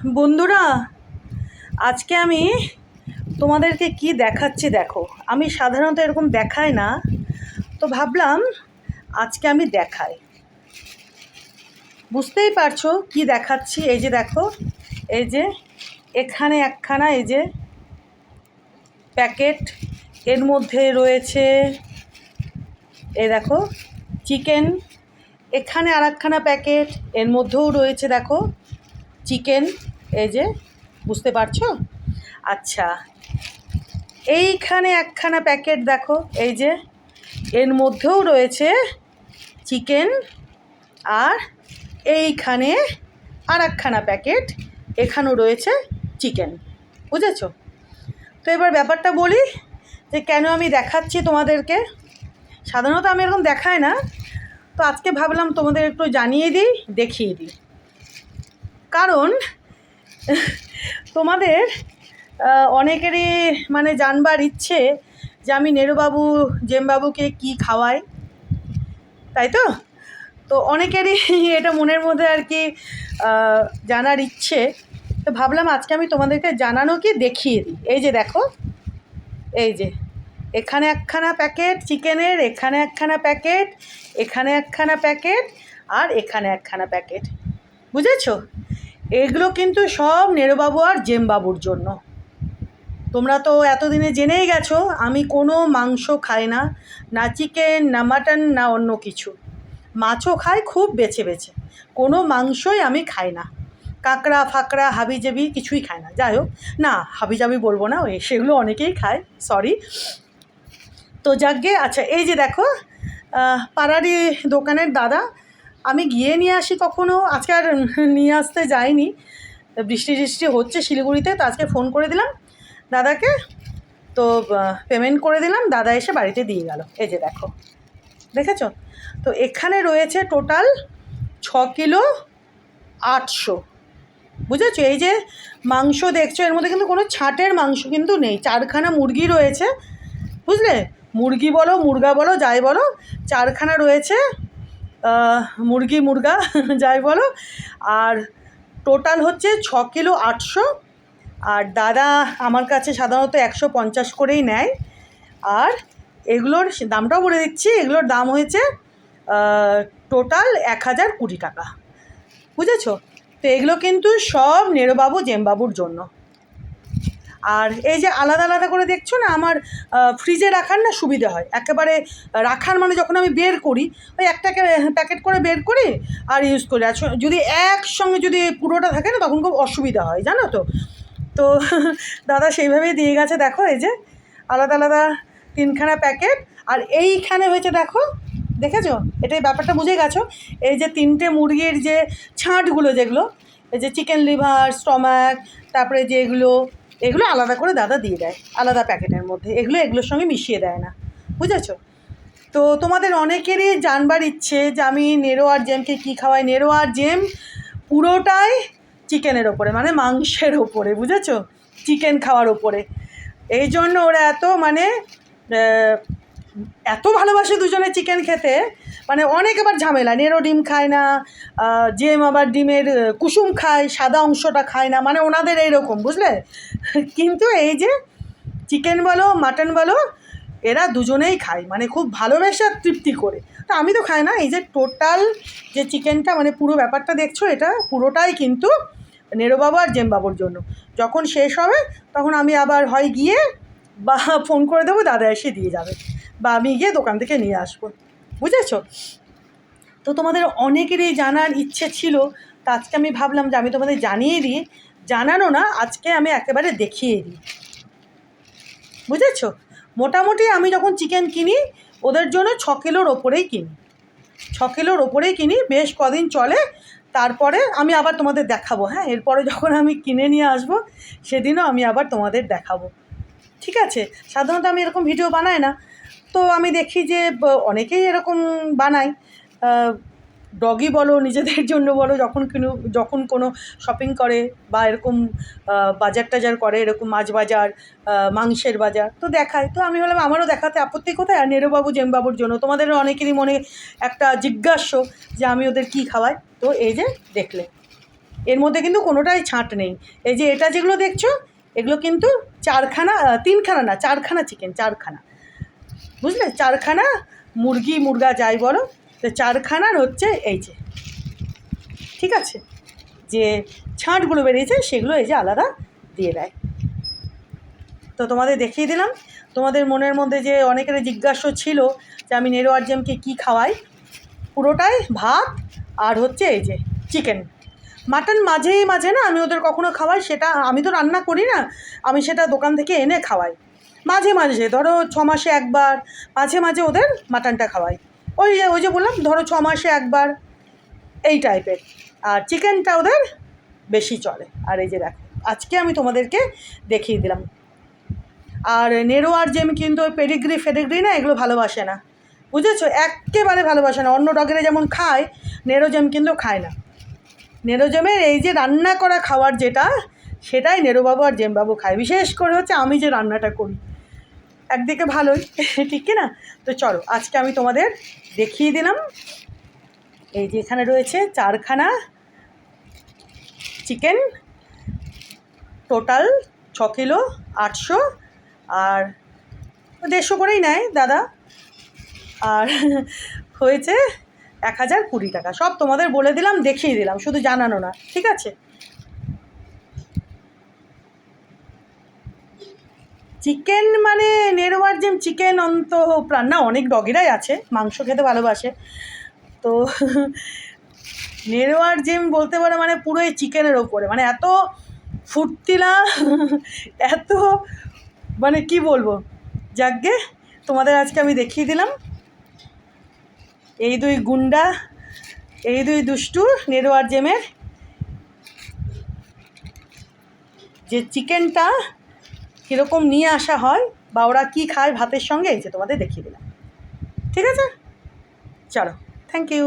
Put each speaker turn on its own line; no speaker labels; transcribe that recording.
বন্ধুরা, আজকে আমি তোমাদেরকে কি দেখাচ্ছি দেখো। আমি সাধারণত এরকম দেখাই না, তো ভাবলাম আজকে আমি দেখাই। বুঝতেই পারছো কি দেখাচ্ছি। এই যে দেখো, এই যে এখানে একখানা এই যে প্যাকেট, এর মধ্যে রয়েছে এই দেখো চিকেন। এখানে আর একখানা প্যাকেট, এর মধ্যেও রয়েছে দেখো চিকেন। এই যে বুঝতে পারছো? আচ্ছা, এইখানে একখানা প্যাকেট দেখো, এই যে এর মধ্যেও রয়েছে চিকেন। আর এইখানে আর একখানা প্যাকেট, এখানেও রয়েছে চিকেন। বুঝেছো? তো এবার ব্যাপারটা বলি যে কেন আমি দেখাচ্ছি তোমাদেরকে। সাধারণত আমি এরকম দেখাই না, তো আজকে ভাবলাম তোমাদের একটু জানিয়ে দিই, দেখিয়ে দিই। কারণ তোমাদের অনেকেরই মানে জানবার ইচ্ছে যে আমি নেরুবাবু জেমবাবুকে কি খাওয়াই, তাই তো? তো অনেকেরই এটা মনের মধ্যে আর কি জানার ইচ্ছে। তো ভাবলাম আজকে আমি তোমাদেরকে জানানো কি দেখিয়ে দিই। এই যে দেখো, এই যে এখানে একখানা প্যাকেট চিকেনের, এখানে একখানা প্যাকেট, এখানে একখানা প্যাকেট, আর এখানে একখানা প্যাকেট। বুঝেছো? এগুলো কিন্তু সব নেরুবাবু আর জেমবাবুর জন্য। তোমরা তো এতদিনে জেনেই গেছো আমি কোনো মাংস খাই না, না চিকেন, না মাটন, না অন্য কিছু। মাছও খাই খুব বেছে বেছে, কোনো মাংসই আমি খাই না। কাঁকড়া ফাঁকড়া হাবিজাবি কিছুই খাই না। যাই হোক, না হাবিজাবি বলবো না, ওই সেগুলো অনেকেই খায়, সরি। তো যাকগে, আচ্ছা এই যে দেখো পাড়ারই দোকানের দাদা, আমি গিয়ে নিয়ে আসি কখনো, আজকে আর নিয়ে আসতে যাইনি। বৃষ্টি টিষ্টি হচ্ছে শিলিগুড়িতে, তো আজকে ফোন করে দিলাম দাদাকে, তো পেমেন্ট করে দিলাম, দাদা এসে বাড়িতে দিয়ে গেল। এই যে দেখো, দেখেছো? তো এখানে রয়েছে টোটাল 6 কিলো 800। বুঝেছো? এই যে মাংস দেখছো, এর মধ্যে কিন্তু কোনো ছাঁটের মাংস কিন্তু নেই। 4খানা মুরগি রয়েছে, বুঝলে? মুরগি বলো মুরগা বলো যাই বলো, 4খানা রয়েছে মুরগি মুরগা যাই বলো। আর টোটাল হচ্ছে 6 কিলো 800। আর দাদা আমার কাছে সাধারণত 150 করেই নেয়। আর এগুলোর দামটাও বলে দিচ্ছি, এগুলোর দাম হয়েছে টোটাল 1020 টাকা। বুঝেছো? তো এগুলো কিন্তু সব নেরুবাবু জেমবাবুর জন্য। আর এই যে আলাদা আলাদা করে দেখছো না, আমার ফ্রিজে রাখার না সুবিধা হয় একেবারে। রাখার মানে যখন আমি বের করি, ওই একটাকে প্যাকেট করে বের করি আর ইউজ করি। আর যদি একসঙ্গে যদি পুরোটা থাকে না, তখন খুব অসুবিধা হয়, জানো তো। তো দাদা সেইভাবেই দিয়ে গেছে। দেখো এই যে আলাদা আলাদা 3খানা প্যাকেট। আর এইখানে হয়েছে দেখো, দেখেছো? এটাই ব্যাপারটা বুঝে গেছো। এই যে 3টে মুরগির যে ছাঁটগুলো, যেগুলো এই যে চিকেন লিভার, স্টমাক, তারপরে যে এগুলো আলাদা করে দাদা দিয়ে দেয় আলাদা প্যাকেটের মধ্যে। এগুলোর সঙ্গে মিশিয়ে দেয় না। বুঝেছো? তো তোমাদের অনেকেরই জানবার ইচ্ছে যে আমি নেরো আর জেমকে কী খাওয়াই। নেরো আর জেম পুরোটাই চিকেনের ওপরে, মানে মাংসের ওপরে, বুঝেছো? চিকেন খাওয়ার ওপরে। এই জন্য ওরা এত ভালোবাসে দুজনে চিকেন খেতে, মানে অনেক আবার ঝামেলা। নেরো ডিম খায় না, জেম আবার ডিমের কুসুম খায়, সাদা অংশটা খায় না, মানে ওনাদের এইরকম, বুঝলে? কিন্তু এই যে চিকেন বলো মাটন বলো, এরা দুজনেই খায়, মানে খুব ভালোবেসে আর তৃপ্তি করে। তো আমি তো খাই না। এই যে টোটাল যে চিকেনটা, মানে পুরো ব্যাপারটা দেখছো, এটা পুরোটাই কিন্তু নেরোবাবু আর জেমবাবুর জন্য। যখন শেষ হবে তখন আমি আবার হয় গিয়ে বা ফোন করে দেবো, দাদা এসে দিয়ে যাবে, বা আমি গিয়ে দোকান থেকে নিয়ে আসবো। বুঝেছো? তো তোমাদের অনেকেরই জানার ইচ্ছে ছিল, তো আজকে আমি ভাবলাম যে আমি তোমাদের জানিয়ে দিই। জানানো না, আজকে আমি একেবারে দেখিয়ে দিই। বুঝেছো? মোটামুটি আমি যখন চিকেন কিনি ওদের জন্য 6 কিলোর ওপরেই কিনি, 6 কিলোর ওপরেই কিনি। বেশ কদিন চলে, তারপরে আমি আবার তোমাদের দেখাবো। হ্যাঁ, এরপরে যখন আমি কিনে নিয়ে আসবো সেদিনও আমি আবার তোমাদের দেখাবো, ঠিক আছে? সাধারণত আমি এরকম ভিডিও বানাই না, তো আমি দেখি যে অনেকেই এরকম বানায়। ডগি বলো নিজেদের জন্য বলো, যখন কোনো শপিং করে বা এরকম বাজার টাজার করে, এরকম মাছ বাজার, মাংসের বাজার, তো দেখায়। তো আমি বললাম আমারও দেখাতে আপত্তি কোথায়। আর নেরোবাবু জেমবাবুর জন্য তোমাদের অনেকেরই মনে একটা জিজ্ঞাস্য যে আমি ওদের কী খাওয়াই। তো এই যে দেখলে, এর মধ্যে কিন্তু কোনোটাই ছাঁট নেই। এই যে এটা যেগুলো দেখছো এগুলো কিন্তু তিনখানা না, চারখানা চিকেন, চারখানা, বুঝলে, চারখানা মুরগা যাই বলো, তো চারখানার হচ্ছে এই যে, ঠিক আছে, যে ছাঁটগুলো বেরিয়েছে সেগুলো এই যে আলাদা দিয়ে দেয়। তো তোমাদের দেখিয়ে দিলাম। তোমাদের মনের মধ্যে যে অনেকের জিজ্ঞাসা ছিল যে আমি নেরো আর জেমকে কী খাওয়াই, পুরোটাই ভাত আর হচ্ছে এই যে চিকেন। মাটন মাঝে মাঝে না আমি ওদের কখনো খাওয়াই, সেটা আমি তো রান্না করি না, আমি সেটা দোকান থেকে এনে খাওয়াই মাঝে মাঝে, ধরো 6 মাসে একবার, মাঝে মাঝে ওদের মাটনটা খাওয়াই। ওই যে বললাম, ধরো 6 মাসে একবার, এই টাইপের। আর চিকেনটা ওদের বেশি চলে। আর এই যে দেখো আজকে আমি তোমাদেরকে দেখিয়ে দিলাম। আর নেরো আর জেম কিন্তু ওই পেডিগ্রি না, এগুলো ভালোবাসে না, বুঝেছো, একেবারে ভালোবাসে না। অন্য ডগেরা যেমন খায়, নেরো জেম কিন্তু খায় না। নেরো জেমের এই যে রান্না করা খাবার যেটা, সেটাই নেরোবাবু আর জেমবাবু খায়। বিশেষ করে হচ্ছে আমি যে রান্নাটা করি, একদিকে ভালোই, ঠিক কি না? তো চলো আজকে আমি তোমাদের দেখিয়ে দিলাম। এই যে এখানে রয়েছে 4খানা চিকেন, টোটাল 6 কিলো 800, আর 150 করেই নেয় দাদা, আর হয়েছে 1020 টাকা। সব তোমাদের বলে দিলাম, দেখিয়ে দিলাম, শুধু জানানো না, ঠিক আছে? চিকেন মানে নেরো আর জেম চিকেন প্রাণ না, অনেক ডগিরাই আছে মাংস খেতে ভালোবাসে, তো নেরো আর জেম বলতে পারে মানে পুরো এই চিকেনের ওপরে, মানে এত ফুর্তিলা, এত মানে কি বলবো। যাকগে, তোমাদের আজকে আমি দেখিয়ে দিলাম এই দুই গুন্ডা, এই দুই দুষ্টু নেরো আর জেমের যে চিকেনটা কীরকম নিয়ে আসা হয় বা ওরা কী খায় ভাতের সঙ্গে, এই যে তোমাদের দেখিয়ে দিলাম, ঠিক আছে? চলো, থ্যাংক ইউ।